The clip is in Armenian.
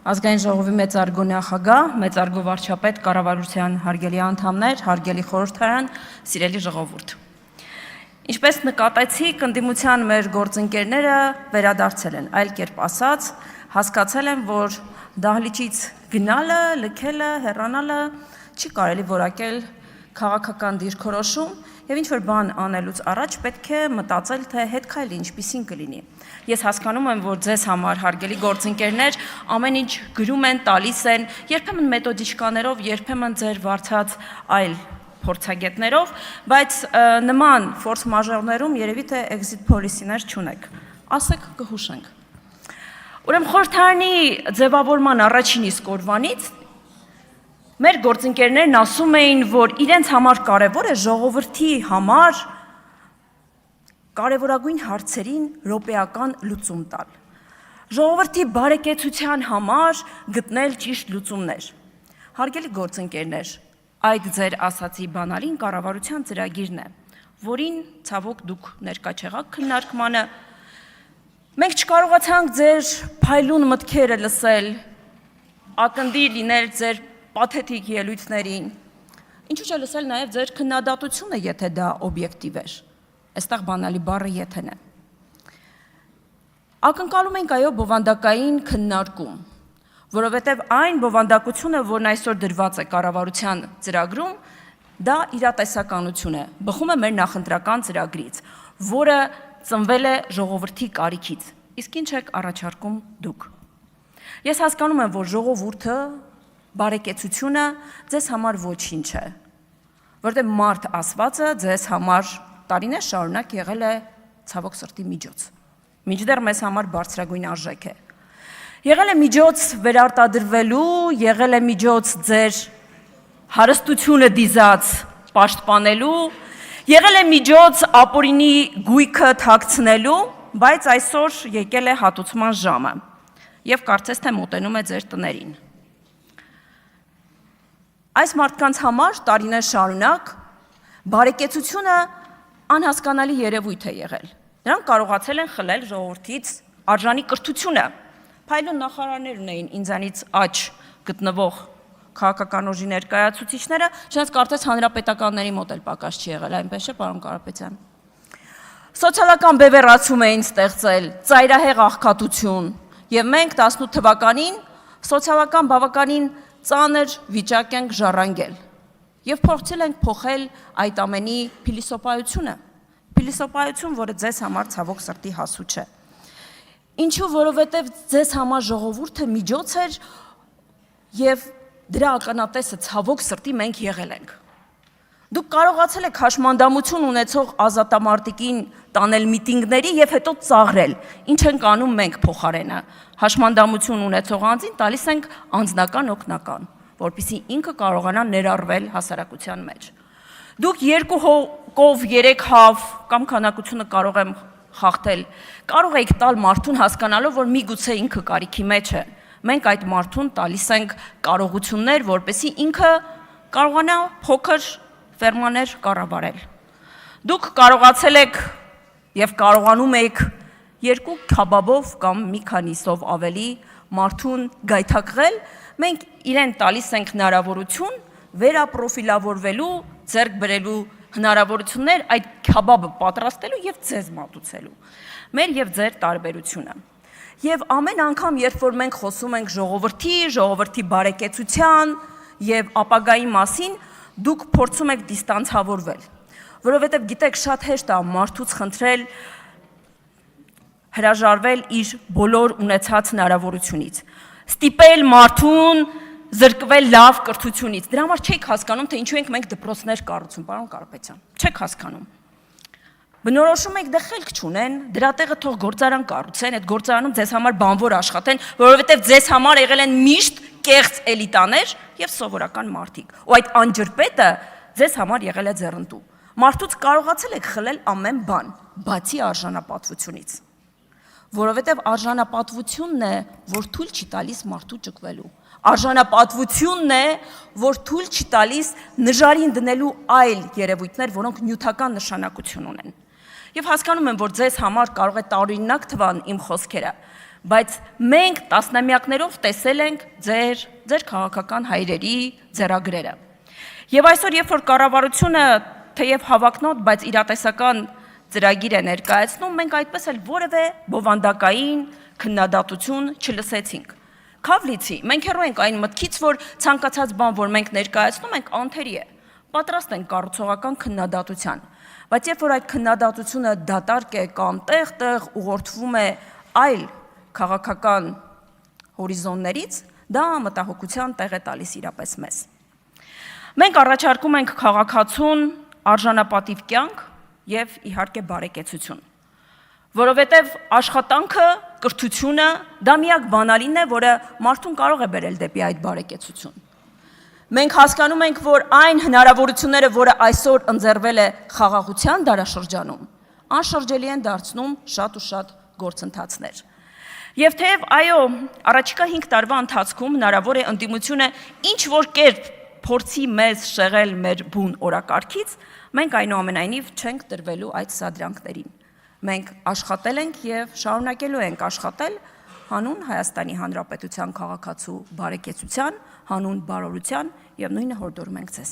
Ազգային ժողովի մեծարգո նախագահ, մեծարգո վարչապետ, կառավարության հարգելի անդամներ, հարգելի խորհրդարան, սիրելի ժողովուրդ։ Ինչպես նկատեցիք, ընդդիմության մեր գործընկերները վերադարձել են, այլ կերպ ասած, հասկացել են, որ դահլիճից գնալը, լքելը, հեռանալը չի կարելի որակել քաղաքական դիրքորոշում եւ ինչ որ բան անելուց առաջ պետք է մտածել, թե հետ քայլը ինչպիսին կլինի։ Ես հասկանում եմ, որ ձեզ համար հարգելի գործընկերներ ամեն ինչ գրում են, տալիս են, երբեմն մեթոդիկաներով, երբեմն ձեր վարչած այլ փորձագետներով, բայց նման ֆորս մաժորներում երևի թե exit policy-ներ չունեք։ Ասեք կհուշենք։ Ուրեմն խորհրդարանի ձևավորման առաջին իսկ օրվանից մեր գործընկերներն ասում էին, որ իրենց համար կարևոր է ժողովրդի համար կարևորագույն հարցերին րոպեական լուծում տալ։ Ժողովրդի բարեկեցության համար գտնել ճիշտ լուծումներ։ Հարգելի գործընկերներ, այդ ձեր ասացի բանալին կառավարության ծրագիրն է, որին ցավոք դուք ներկա չեղաք քննարկմանը։ Մենք չկարողացանք ձեր փայլուն մտքերը լսել, ակնդի լինել ձեր պաթետիկ ելույթներին, ինչու՞ չէ լսել նաև ձեր քննադատությունը, եթե դա օբյեկտիվ էր, այստեղ բանալի բառը եթեն է։ Ակնկալում ենք այո բովանդակային քննարկում, որովհետև այն բովանդակությունը, որն այսօր դրված է կառավարության ծրագրում, դա իրատեսականություն է, բխում է մեր նախընտրական ծրագրից, որը ծնվել է ժողովրդի կարիքից, իսկ ինչ եք առաջարկում դուք։ Ես հասկանում եմ, որ ժողովուրդը բարեկեցությունը ձեզ համար ոչինչ է, որտեղ մարդ ասվածը ձեզ համար տարիներ շարունակ եղել է ցավոք սրտի միջոց, մինչդեռ մեզ համար բարձրագույն արժեք է։ Եղել է միջոց վերարտադրվելու, եղել է միջոց ձեր հարստությունը դիզած պաշտպանելու, եղել է միջոց ապօրինի գույքը թաքցնելու, բայց այսօր եկել է հատուցման ժամը եւ կարծես թե մոտենում է ձեր տներին։ Այս մարդկանց համար տարիներ շարունակ բարեկեցությունը անհասկանալի երևույթ է եղել։ Նրանք կարողացել են խլել ժողովրդից արժանի կրթությունը։ Փայլուն նախարարներ ունեին ինձանից աջ գտնվող քաղաքական ուժի ներկայացուցիչները, չնայած կարծես հանրապետականների մոտ էլ պակաս չի եղել, այնպես չէ, պարոն Կարապետյան։ Սոցիալական բևեռացում էին ստեղծել, ծայրահեղ աղքատություն, եւ մենք 18 թվականին սոցիալական բավականին ծանր վիճակ ենք ժառանգել եւ փորձել ենք փոխել այդ ամենի փիլիսոփայությունը, որը ձեզ համար ցավոք սրտի հասու չէ։ Ինչու, որովհետեւ ձեզ համար ժողովուրդը միջոց էր եւ դրա ականատեսը ցավոք սրտի մենք եղել ենք։ Դուք կարողացել եք հաշմանդամություն ունեցող ազատամարտիկին տանել միտինգների եւ հետո ծաղրել։ Ինչ ենք անում մենք փոխարենը։ Հաշմանդամություն ունեցող անձին տալիս ենք անձնական օգնական, որպեսզի ինքը կարողանա ներառվել հասարակության մեջ։ Դուք 2 հոգով 3 հավ կամ քանակությունը կարող եմ խախտել, կարող եք տալ մարդուն հասկանալով, որ միգուցե ինքը կարիքի մեջ է։ Մենք այդ մարդուն տալիս ենք կարողություններ, որպեսզի ինքը կարողանա փոքր ֆերմաներ կառավարել։ Դուք կարողացել եք եւ կարողանում եք 2 քաբաբով կամ մի քանիսով ավելի մարդուն գայթակղել, մենք իրեն տալիս ենք հնարավորություն վերապրոֆիլավորվելու, ձեռք բերելու հնարավորություններ այդ քաբաբը պատրաստելու եւ ձեզ մատուցելու։ Մեր եւ ձեր տարբերությունը։ Եվ ամեն անգամ, երբ որ մենք խոսում ենք ժողովրդի բարեկեցության եւ ապագայի մասին, դուք փորձում եք դիստանցավորվել, որովհետև գիտեք շատ հեշտ է մարդուց խնդրել հրաժարվել իր բոլոր ունեցած հնարավորությունից, ստիպել մարդուն զրկվել լավ կրթությունից, դրա համար չեք հասկանում, թե ինչու ենք մենք դպրոցներ կառուցում, պարոն Կարապետյան, չեք հասկանում։ Բնորոշում եք դե խելք չունեն, դրա տեղը թող գործարան կառուցեն, այդ գործարանում ձեզ համար բանվոր աշխատեն, որովհետև ձեզ համար եղել են միշտ կեղծ էլիտաներ եւ սովորական մարդիկ։ Ու այդ անջրպետը ձեզ համար եղել է ձեռնտու։ Մարդուց կարողացել եք խլել ամեն բան, բացի արժանապատվությունից։ Որովհետև արժանապատվությունն է, որ թույլ չի տալիս մարդու ճկվելու։ Արժանապատվությունն է, որ թույլ չի տալիս նժարին դնելու այլ երևույթներ, որոնք նյութական նշանակություն ունեն։ Եվ հասկանում եմ, որ ձեզ համար կարող է տարօրինակ թվան իմ խոսքերը, բայց մենք տասնամյակներով տեսել ենք ձեր քաղաքական հայրերի ձեռագրերը։ Եվ այսօր, երբ որ կառավարությունը թեև հավակնոտ, բայց իրատեսական ծրագիր է ներկայացնում, մենք այդպես էլ որևէ բովանդակային քննադատություն չլսեցինք։ Քավլիցի, մենք հեռու ենք այն մտքից, որ ցանկացած բան, որ մենք ներկայացնում ենք, անթերի է, պատրաստ ենք կառուցողական քննադատության, բայց երբ որ այդ քննադատությունը դատարկ է կամ տեղ-տեղ ուղղորդվում է այլ քաղաքական հորիզոններից, դա մտահոգության տեղ է տալիս իրապես մեզ։ Մենք առաջարկում ենք քաղաքացուն արժանապատիվ կյանք եւ իհարկե բարեկեցություն, որովհետեւ աշխատանքը, կրթությունը դա միակ բանալին է, որը մարդուն կարող է բերել դեպի այդ բարեկեցություն։ Մենք հասկանում ենք, որ այն հնարավորությունները, որը այսօր ընձեռվել է խաղաղության դարաշրջանում, անշրջելի են դարձնում շատ ու շատ գործընթացներ։ Եվ թեև այո, առաջիկա 5 տարվա ընթացքում հնարավոր է ընդդիմությունը ինչ որ կերպ փորձի մեզ շեղել մեր բուն օրակարգից, մենք այնուամենայնիվ չենք տրվելու այդ սադրանքներին։ Մենք աշխատել ենք եւ շարունակելու ենք աշխատել հանուն Հայաստանի Հանրապետության քաղաքացու բարեկեցության, հանուն բարօրության եւ նույնը հորդորում ենք ձեզ։